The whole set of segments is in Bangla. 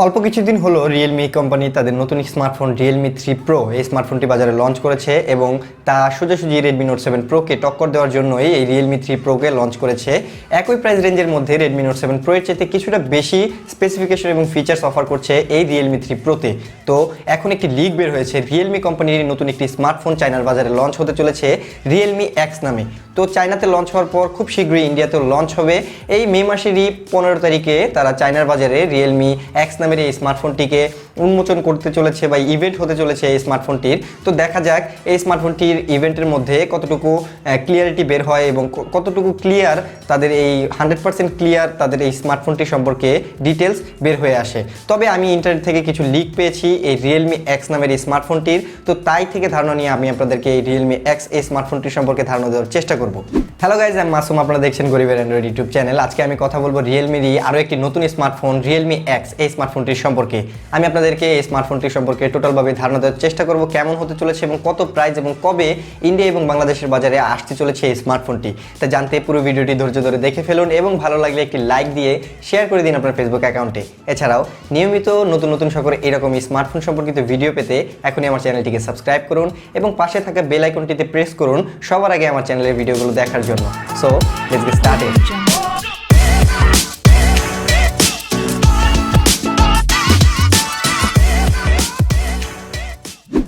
অল্প কিছুদিন হলো রিয়েলমি কোম্পানি তাদের নতুন স্মার্টফোন রিয়েলমি 3 প্রো এই স্মার্টফোনটি বাজারে লঞ্চ করেছে এবং তা সোজাসুজি রেডমি নোট 7 প্রোকে টক্কর দেওয়ার জন্যই এই রিয়েলমি 3 প্রোকে লঞ্চ করেছে। একই প্রাইস রেঞ্জের মধ্যে রেডমি নোট 7 প্রো এর চাইতে কিছুটা বেশি স্পেসিফিকেশন এবং ফিচার্স অফার করছে এই রিয়েলমি 3 প্রোতে। তো এখন একটি লিক বের হয়েছে, রিয়েলমি কোম্পানির নতুন একটি স্মার্টফোন চায়নার বাজারে লঞ্চ হতে চলেছে রিয়েলমি এক্স নামে। তো চায়নাতে লঞ্চ হওয়ার পর খুব শীঘ্রই ইন্ডিয়াতেও লঞ্চ হবে। এই মে মাসেরই 15 তারিখে তারা চায়নার বাজারে রিয়েলমি এক্স নামের এই স্মার্টফোনটিকে উন্মোচন করতে চলেছে বা ইভেন্ট হতে চলেছে এই স্মার্টফোনটির। তো দেখা যাক এই স্মার্টফোনটির ইভেন্টের মধ্যে কতটুকু ক্লিয়ারিটি বের হয় এবং কতটুকু ক্লিয়ার তাদের এই 100% ক্লিয়ার তাদের এই স্মার্টফোনটি সম্পর্কে ডিটেলস বের হয়ে আসে। তবে আমি ইন্টারনেট থেকে কিছু লিক পেয়েছি এই রিয়েলমি এক্স নামের এই স্মার্টফোনটির, তো তাই থেকে ধারণা নিয়ে আমি আপনাদেরকে এই রিয়েলমি এক্স এই স্মার্টফোনটির সম্পর্কে ধারণা দেওয়ার চেষ্টা করব। হ্যালো গাইজ, আমি মাসুম, আপনারা দেখছেন গরিবের অ্যান্ড্রয়েড ইউটিউব চ্যানেল। আজকে আমি কথা বলবো রিয়েলমিরই আরও একটি নতুন স্মার্টফোন রিয়েলমি এক্স এই স্মার্টফোনটির সম্পর্কে। আমি আপনাদেরকে এই স্মার্টফোনটির সম্পর্কে টোটালভাবে ধারণা দেওয়ার চেষ্টা করব, কেমন হতে চলেছে এবং কত প্রাইস এবং কবে ইন্ডিয়া এবং বাংলাদেশের বাজারে আসতে চলেছে এই স্মার্টফোনটি। তা জানতে পুরো ভিডিওটি ধৈর্য ধরে দেখে ফেলুন এবং ভালো লাগলে একটি লাইক দিয়ে শেয়ার করে দিন আপনার ফেসবুক অ্যাকাউন্টে। এছাড়াও নিয়মিত নতুন নতুন সকল এরকম স্মার্টফোন সম্পর্কিত ভিডিও পেতে এখনই আমার চ্যানেলটিকে সাবস্ক্রাইব করুন এবং পাশে থাকা বেল আইকনটিতে প্রেস করুন সবার আগে আমার চ্যানেলের ভিডিওগুলো দেখার জন্য। So let's get started.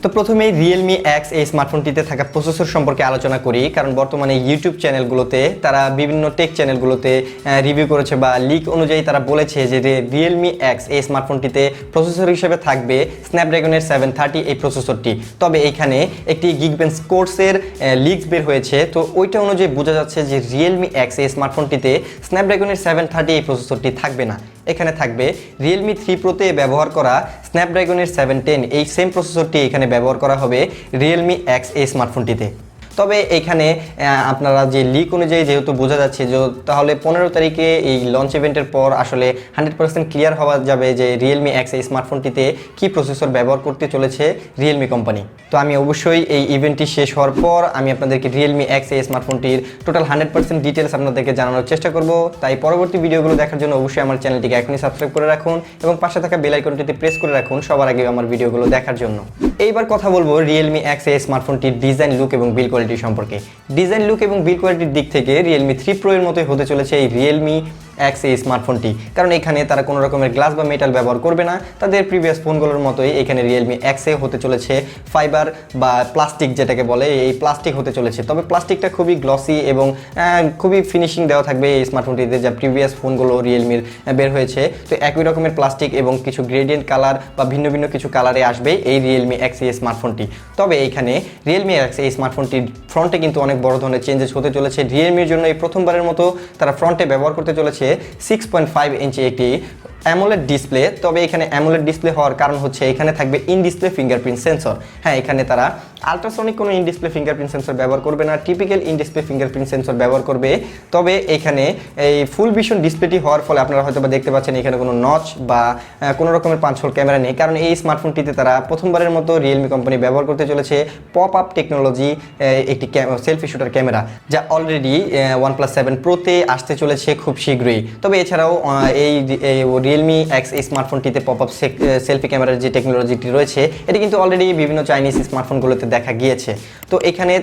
তো প্রথমেই রিয়েলমি এক্স এই স্মার্টফোনটিতে থাকা প্রসেসর সম্পর্কে আলোচনা করি, কারণ বর্তমানে ইউটিউব চ্যানেলগুলোতে তারা বিভিন্ন টেক চ্যানেলগুলোতে রিভিউ করেছে বা লিক অনুযায়ী তারা বলেছে যে রিয়েলমি এক্স এই স্মার্টফোনটিতে প্রসেসর হিসেবে থাকবে স্ন্যাপড্রাগনের 730 এই প্রসেসরটি। তবে এখানে একটি গিগবেঞ্চ কোর্সের লিক বের হয়েছে, তো ওইটা অনুযায়ী বোঝা যাচ্ছে যে রিয়েলমি এক্স এই স্মার্টফোনটিতে স্ন্যাপড্রাগনের 730 এই প্রসেসরটি থাকবে না। এখানে থাকবে রিয়েলমি 3 প্রোতে ব্যবহার করা স্ন্যাপড্রাগনের 710 এই সেম প্রসেসরটি এখানে ব্যবহার করা হবে রিয়েলমি এক্স এই স্মার্টফোনটিতে। তবে এখানে আপনারা যে লিক অনুযায়ী যেহেতু বোঝা যাচ্ছে যে তাহলে 15 তারিখে এই লঞ্চ ইভেন্টের পর আসলে 100% ক্লিয়ার হওয়া যাবে যে রিয়েলমি এক্স এই স্মার্টফোনটিতে কী প্রসেসর ব্যবহার করতে চলেছে রিয়েলমি কোম্পানি। তো আমি অবশ্যই এই ইভেন্টটি শেষ হওয়ার পর আমি আপনাদেরকে রিয়েলমি এক্স এই স্মার্টফোনটির টোটাল 100% ডিটেলস আপনাদেরকে জানানোর চেষ্টা করব। তাই পরবর্তী ভিডিওগুলো দেখার জন্য অবশ্যই আমার চ্যানেলটিকে এখনই সাবস্ক্রাইব করে রাখুন এবং পাশে থাকা বেল আইকনটিতে প্রেস করে রাখুন সবার আগে আমার ভিডিওগুলো দেখার জন্য। এইবার কথা বলবো রিয়েলমি এক্স এই স্মার্টফোনটির ডিজাইন, লুক এবং বিল্ড কোয়ালিটি সম্পর্কে। ডিজাইন, লুক এবং বিল্ড কোয়ালিটির দিক থেকে রিয়েলমি 3 প্রো এর মতোই হতে চলেছে এই রিয়েলমি এক্স এই স্মার্টফোনটি, কারণ এখানে তারা কোনো রকমের গ্লাস বা মেটাল ব্যবহার করবে না। তাদের প্রিভিয়াস ফোনগুলোর মতোই এখানে রিয়েলমি এক্সে হতে চলেছে ফাইবার বা প্লাস্টিক যেটাকে বলে, এই প্লাস্টিক হতে চলেছে। তবে প্লাস্টিকটা খুবই গ্লসি এবং খুবই ফিনিশিং দেওয়া থাকবে এই স্মার্টফোনটিতে, যা প্রিভিয়াস ফোনগুলো রিয়েলমির বের হয়েছে। তো একই রকমের প্লাস্টিক এবং কিছু গ্রেডিয়েন্ট কালার বা ভিন্ন ভিন্ন কিছু কালারে আসবে এই রিয়েলমি এক্স এই স্মার্টফোনটি। তবে এইখানে রিয়েলমি এক্স এই স্মার্টফোনটির ফ্রন্টে কিন্তু অনেক বড় ধরনের চেঞ্জেস হতে চলেছে। রিয়েলমির জন্য এই প্রথমবারের মতো তারা ফ্রন্টে ব্যবহার করতে চলেছে 6.5 ইঞ্চি একটি অ্যামোলেড ডিসপ্লে। তবে এখানে অ্যামোলেড ডিসপ্লে হওয়ার কারণ হচ্ছে এখানে থাকবে ইন ডিসপ্লে ফিঙ্গারপ্রিন্ট সেন্সর। হ্যাঁ, এখানে তারা আলট্রাসনিক কোনো ইন ডিসপ্লে ফিঙ্গারপ্রিন্ট সেন্সর ব্যবহার করবে না, typical in display fingerprint sensor ব্যবহার করবে। তবে এখানে এই ফুল ভিশন ডিসপ্লেটি হওয়ার ফলে আপনারা হয়তো বা দেখতে পাচ্ছেন এখানে কোনো নচ বা কোনো রকমের পাঁচ হোল ক্যামেরা নেই, কারণ এই স্মার্টফোনটিতে তারা প্রথমবারের মতো রিয়েলমি কোম্পানি ব্যবহার করতে চলেছে পপ আপ টেকনোলজি একটি সেলফি শুটার ক্যামেরা, যা অলরেডি OnePlus 7 প্রোতে আসতে চলেছে খুব শীঘ্রই। তবে এছাড়াও এই রিয়েলমি এক্স এই স্মার্টফোনটিতে পপ আপ সেলফি ক্যামেরার যে টেকনোলজিটি রয়েছে এটি কিন্তু অলরেডি বিভিন্ন চাইনিজ স্মার্টফোনগুলোতে দেখা গিয়েছে। তো এখানে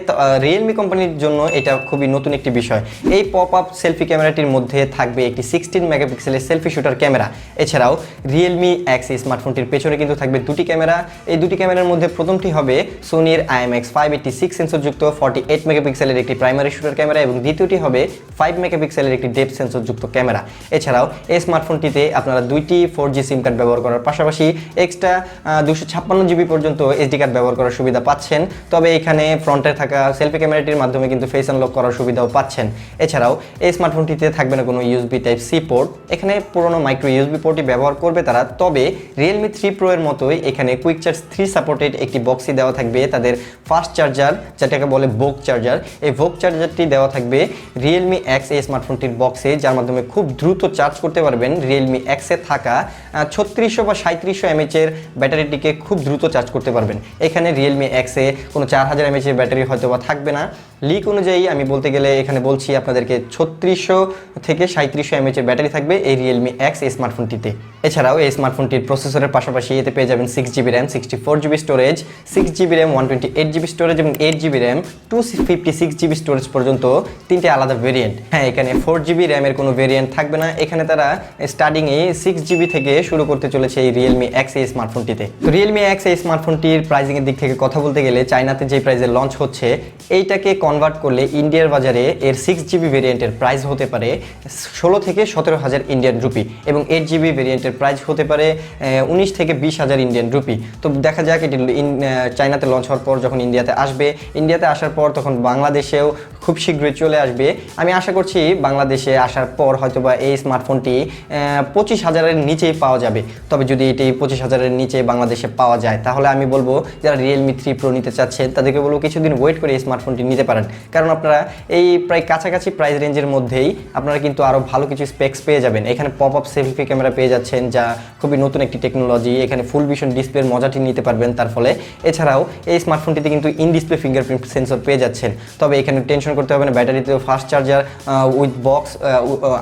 রিয়েলমি কোম্পানির জন্য এটা খুবই নতুন একটি বিষয়। এই পপ আপ সেলফি ক্যামেরাটির মধ্যে থাকবে একটি 16 মেগাপিক্সেলের সেলফি শুটার ক্যামেরা। এছাড়াও রিয়েলমি এক্স এই স্মার্টফোনটির পেছনে কিন্তু থাকবে দুটি ক্যামেরা। এই দুটি ক্যামেরার মধ্যে প্রথমটি হবে সোনির IMX586 সেন্সরযুক্ত 48 মেগাপিক্সেলের একটি প্রাইমারি শুটার ক্যামেরা এবং দ্বিতীয়টি হবে 5 মেগাপিক্সেলের একটি ডেপথ সেন্সরযুক্ত ক্যামেরা। এছাড়াও এই স্মার্টফোনটিতে আপনারা দুইটি 4G সিম কার্ড ব্যবহার করার পাশাপাশি এক্সট্রা 256 জিবি পর্যন্ত SD কার্ড ব্যবহার করার সুবিধা পাচ্ছেন। তবে এখানে ফ্রন্টে থাকা সেলফি ক্যামেরাটির মাধ্যমে কিন্তু ফেস আনলক করার সুবিধাও পাচ্ছেন। এছাড়াও এই স্মার্টফোনটিতে থাকবে না কোনো USB Type-C পোর্ট, এখানে পুরনো মাইক্রো USB পোর্টই ব্যবহার করবে তারা। তবে রিয়েলমি 3 প্রো এর মতোই এখানে কুইক চার্জ 3 সাপোর্টেড একটি বক্সই দেওয়া থাকবে তাদের ফাস্ট চার্জার, যেটাকে বলে ভোক চার্জার। এই ভোক চার্জারটি দেওয়া থাকবে রিয়েলমি এক্স এই স্মার্টফোনটির বক্সে, যার মাধ্যমে খুব দ্রুত চার্জ করতে পারবেন রিয়েলমি এক্সে থাকা 3600 বা 3700 mAh এর ব্যাটারিটিকে খুব দ্রুত চার্জ করতে পারবেন। এখানে রিয়েলমি এক্সে কোনো 4000 mAh এর ব্যাটারি হয়তো বা থাকবে না, লিক অনুযায়ী আমি বলতে গেলে এখানে বলছি আপনাদেরকে 3600 থেকে 3700 mAh এর ব্যাটারি থাকবে এই RealmeX এই স্মার্টফোনটিতে। এছাড়াও এই স্মার্টফোনটির প্রসেসরের পাশাপাশি এতে পেয়ে যাবেন 6GB RAM 64GB storage, 6GB RAM 128GB storage এবং 8GB RAM 256GB স্টোরেজ পর্যন্ত তিনটে আলাদা ভেরিয়েন্ট। হ্যাঁ, এখানে 4GB RAM এর কোনো ভেরিয়েন্ট থাকবে না। এখানে তারা স্টার্টিংয়ে 6GB থেকে শুরু করতে চলেছে এই RealmeX এই স্মার্টফোনটিতে। তো RealmeX এই স্মার্টফোনটির প্রাইসিংয়ের দিক থেকে কথা বলতে গেলে চায়নাতে যে প্রাইসে লঞ্চ হচ্ছে এইটাকে কনভার্ট করলে ইন্ডিয়ার বাজারে এর 6GB ভেরিয়েন্টের প্রাইস হতে পারে 16 থেকে 17,000 ইন্ডিয়ান রুপি এবং 8GB ভেরিয়েন্টের প্রাইস হতে পারে 19 থেকে 20,000 ইন্ডিয়ান রুপি। তো দেখা যাক এটি চায়নাতে লঞ্চ হওয়ার পর যখন ইন্ডিয়াতে আসবে, ইন্ডিয়াতে আসার পর তখন বাংলাদেশেও খুব শীঘ্রই চলে আসবে। আমি আশা করছি বাংলাদেশে আসার পর হয়তোবা এই স্মার্টফোনটি 25,000-এর নিচেই পাওয়া যাবে। তবে যদি এটি 25,000-এর নিচে বাংলাদেশে পাওয়া যায় তাহলে আমি বলবো যারা Realme 3 Pro নিতে চাচ্ছেন তাদেরকে বলবো কিছুদিন ওয়েট করে এই স্মার্টফোনটি নিতে পারেন, কারণ আপনারা এই প্রায় কাছাকাছি প্রাইস রেঞ্জের মধ্যেই আপনারা কিন্তু আরও ভালো কিছু স্পেক্স পেয়ে যাবেন। এখানে পপ আপ সেলফি ক্যামেরা পেয়ে যাচ্ছেন যা খুবই নতুন একটি টেকনোলজি। এখানে ফুল ভিশন ডিসপ্লের মজাটি নিতে পারবেন তার ফলে। এছাড়াও এই স্মার্টফোনটিতে কিন্তু ইন ডিসপ্লে ফিঙ্গারপ্রিন্ট সেন্সর পেয়ে যাচ্ছেন। তবে এখানে টেনশন করতে হবে না, ব্যাটারিতেও fast charger with box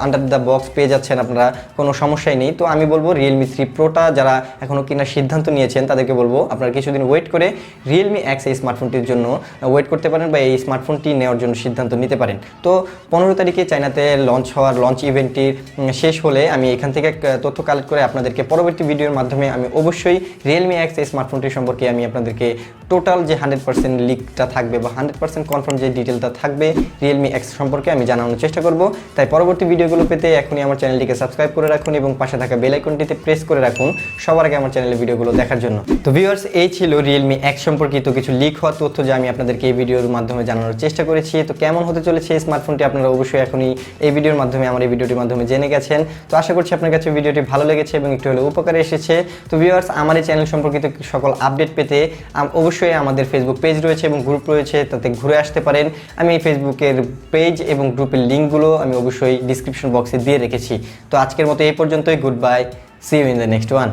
under the box পেয়ে যাচ্ছেন আপনারা, কোনো সমস্যাই নেই। তো আমি বলবো Realme 3 Proটা যারা এখনও কেনার সিদ্ধান্ত নিয়েছেন তাদেরকে বলবো আপনারা কিছুদিন ওয়েট করে RealmeX এই স্মার্টফোনটির জন্য ওয়েট করতে পারেন বা এই স্মার্টফোনটি নেওয়ার জন্য সিদ্ধান্ত নিতে পারেন। তো 15 তারিখে চায়নাতে লঞ্চ ইভেন্টটি শেষ হলে আমি এখান থেকে তথ্য কালেক্ট করে আপনাদেরকে পরবর্তী ভিডিওর মাধ্যমে আমি অবশ্যই RealmeX এই স্মার্টফোনটি সম্পর্কে আমি আপনাদেরকে টোটাল যে 100% লিকটা থাকবে বা 100% কনফার্ম যে ডিটেলটা থাকবে RealmeX সম্পর্কে আমি জানানোর চেষ্টা করব। তাই পরবর্তী ভিডিওগুলো পেতে এখনই আমার চ্যানেলটিকে সাবস্ক্রাইব করে রাখুন এবং পাশে থাকা বেল আইকনটিতে প্রেস করে রাখুন সবার আগে আমার চ্যানেলের ভিডিওগুলো দেখার জন্য। তো ভিউয়ার্স, এই ছিল RealmeX সম্পর্কিত কিছু লিক হওয়া তথ্য যা আমি আপনাদেরকে এই ভিডিওর মাধ্যমে জানানোর চেষ্টা করেছি। তো কেমন হতে চলেছে এই স্মার্টফোনটি আপনারা অবশ্যই এখনই এই ভিডিওর মাধ্যমে আমার এই ভিডিওটির মাধ্যমে জেনে গেছেন। তো আশা করছি আপনার কাছে ভিডিওটি ভালো লেগেছে এবং একটু হলেও উপকারে এসেছে। তো ভিউয়ার্স, আমার এই চ্যানেল সম্পর্কিত সকল আপডেট পেতে অবশ্যই আমাদের ফেসবুক পেজ রয়েছে এবং গ্রুপ রয়েছে, তাতে ঘুরে আসতে পারেন। আমি এই ফেসবুকের পেজ এবং গ্রুপের লিঙ্কগুলো আমি অবশ্যই ডিসক্রিপশন বক্সে দিয়ে রেখেছি। তো আজকের মতো এই পর্যন্তই। Goodbye, see you in the next one.